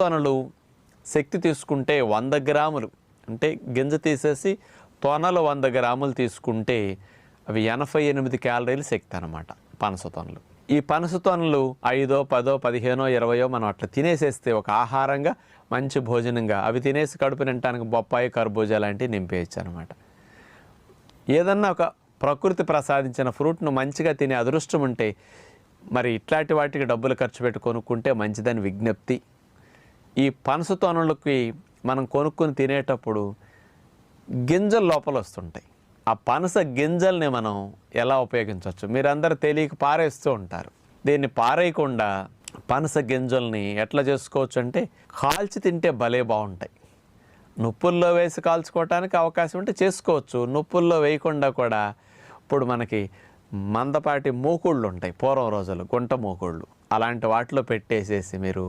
తొనలు శక్తి తీసుకుంటే 100 గ్రాములు, అంటే గింజ తీసేసి తొనలు 100 గ్రాములు తీసుకుంటే అవి 88 క్యాలరీలు శక్తి అన్నమాట పనస తొనలు. ఈ పనస తొనలు 5, 10, 15, 20 మనం అట్లా తినేసేస్తే ఒక ఆహారంగా మంచి భోజనంగా అవి తినేసి కడుపు నిండటానికి బొప్పాయి, కర్బూజా లాంటివి నింపేయచ్చు అనమాట. ఏదన్నా ఒక ప్రకృతి ప్రసాదించిన ఫ్రూట్ను మంచిగా తినే అదృష్టం ఉంటే మరి ఇట్లాంటి వాటికి డబ్బులు ఖర్చు పెట్టి కొనుక్కుంటే మంచిదని విజ్ఞప్తి. ఈ పనస తొనలకి మనం కొనుక్కొని తినేటప్పుడు గింజలు లోపల వస్తుంటాయి. ఆ పనస గింజల్ని మనం ఎలా ఉపయోగించవచ్చు? మీరందరూ తెలియక పారేస్తూ ఉంటారు. దీన్ని పారేయకుండా పనస గింజల్ని ఎట్లా చేసుకోవచ్చు అంటే కాల్చి తింటే భలే బాగుంటాయి. నుప్పుల్లో వేసి కాల్చుకోవటానికి అవకాశం ఉంటే చేసుకోవచ్చు. నుప్పుల్లో వేయకుండా కూడా ఇప్పుడు మనకి మందపాటి మూకుళ్ళు ఉంటాయి, పూర్వం రోజులు గుంట మూకుళ్ళు, అలాంటి వాటిలో పెట్టేసేసి మీరు